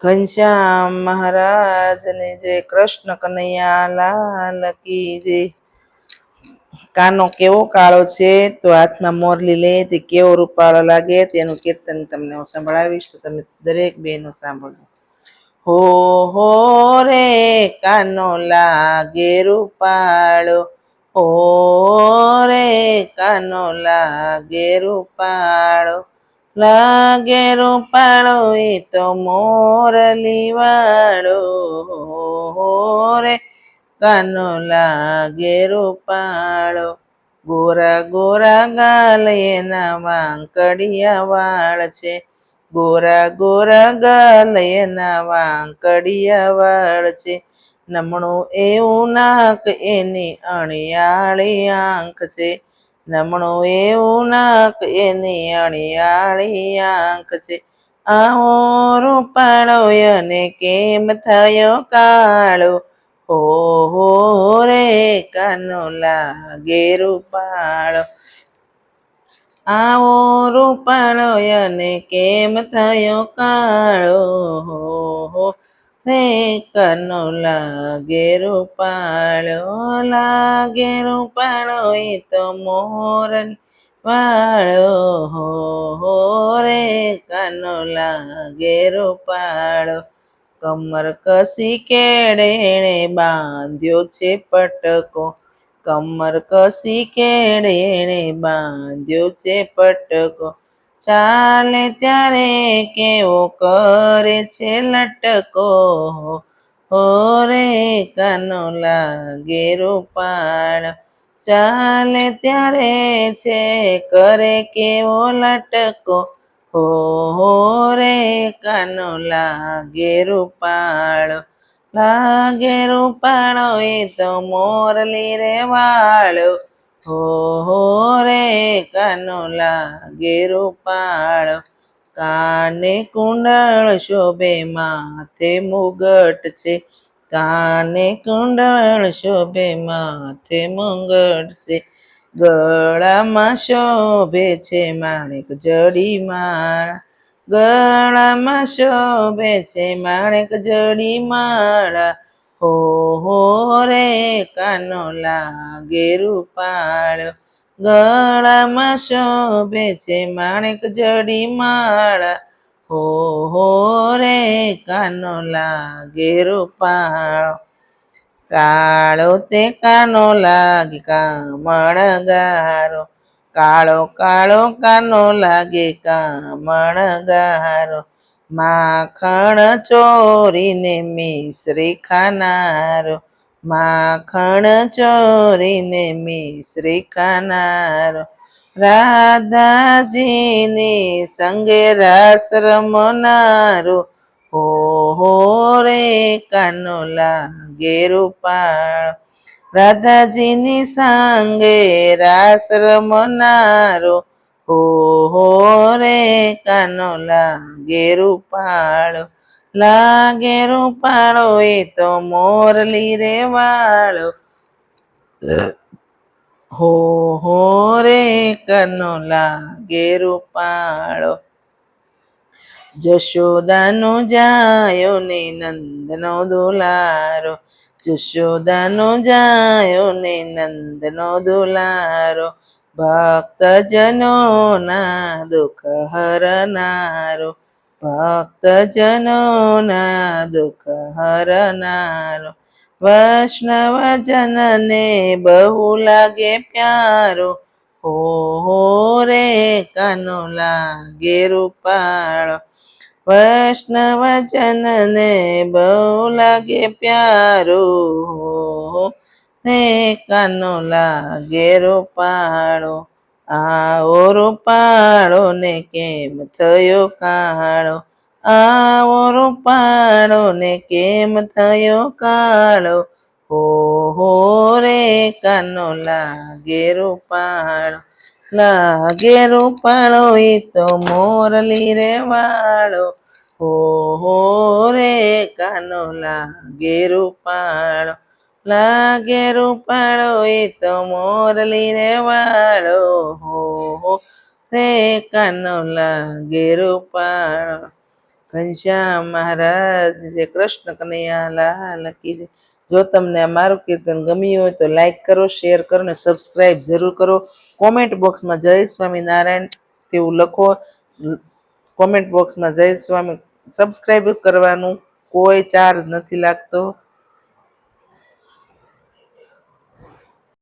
ઘનશ્યામ મહારાજને જય, કૃષ્ણ કનૈયા લાલ કી જય। કાનો કેવો કાળો છે તો હાથમાં મોરલી લે તે કેવો રૂપાળો લાગે તેનું કીર્તન તમને હું સંભળાવીશ, તો તમે દરેક બહેનો સાંભળજો। હો રે કાનો લાગે રૂપાળો, હો રે કાનો લાગે રૂપાળો, લાગે રૂપાળો એ તો મોરલી વાળો, હો રે કાનો લાગે રૂપાળો, ગોરા ગોરા ગાલ એના વાંકડિયા વાળ છે, ગોરા ગોરા ગાલ એના વાંકડિયા વાળ છે, નમણું એવું નાક એની અણિયાળી આંખ છે, નમણું એવું નાક એની અણિયાળી આંખ છે, આવો રૂપાળો અને કેમ થયો કાળો, હો રે કાનો લાગે રૂપાળો, આવો રૂપાળો અને કેમ થયો કાળો, હો રે કાનો લાગે રૂપાળો, લાગે રૂપાળો એ તો મોરલી વાળો, હો રે કાનો લાગે રૂપાળો, કમર કસી કેળે એણે બાંધ્યો છે પટકો, કમર કસી કેળે એણે બાંધ્યો છે પટકો, ચાલે ત્યારે કેવો કરે છે લટકો, હો રે કાનો લાગે રૂપાળો, ચાલે ત્યારે છે કરે કેવો લટકો, હો રે કાનો લાગે રૂપાળો, લાગે રૂપાળો એ તો મોરલી રે વાળો, હો રે કાનો લાગે રૂપાળો, કાને કુંડળ શોભે માથે મુગટ છે, કાને કુંડળ શોભે માથે મુગટ છે, ગળામાં શોભે છે માણેક જડી માળા, ગળામાં શોભે છે માણેક જડી માળા, હો રે કાનો લાગે રૂપાળો, ગળામાં શોભે છે માણેક જડી માળા, હો રે કાનો લાગે રૂપાળો, કાળો તે કાનો લાગે કામણગારો, કાળો કાળો કાનો લાગે કામણગારો, માખણ ચોરીને મિશ્રી ખાનારો, માખણ ચોરીને મિશ્રી ખાનારો, રાધાજીની સંગે રાસ રમનારો, હો રે કાનો લાગે રૂપાળો, રાધાજીની સંગે રાસ રમનારો, હો રે કાનો લાગે રૂપાળો, લાગે રૂપાળો એ તો મોરલી રે વાળો, હો રે કાનો લાગે રૂપાળો, જશોદાનો જાયો ને નંદનો દુલારો, જશોદાનો જાયો ને નંદનો દુલારો, ભક્તજનોના દુઃખ હરનારો, ભક્તજનોના દુઃખ હરનારો, વૈષ્ણવજનને બહુ લાગે પ્યારો, હો રે કાનો લાગે રૂપાળો, વૈષ્ણવજનને બહુ લાગે પ્યારો, રે કાનો લાગે રૂપાળો, આવો રૂપાળો ને કેમ થયો કાળો, આવો રૂપાળો ને કેમ થયો કાળો, હો રે કાનો લાગે રૂપાળો, લાગે રૂપાળો એ તો મોરલી રે વાળો, હો રે કાનો લાગે રૂપાળો, લાગે રૂપાળો એ તો મોરલી રે વાળો, હો રે કાનો લાગે રૂપાળો, ઘનશ્યામ મહારાજ જે કૃષ્ણ કનૈયા લાલ કી જય. જો તમને આ મારું કીર્તન ગમ્યું હોય તો લાઈક કરો, શેર કરો ને સબસ્ક્રાઈબ જરૂર કરો. કોમેન્ટ બોક્સમાં જય સ્વામિનારાયણ તેવું લખો. કોમેન્ટ બોક્સમાં જય સ્વામી સબસ્ક્રાઈબ કરવાનું કોઈ ચાર્જ નથી લાગતો.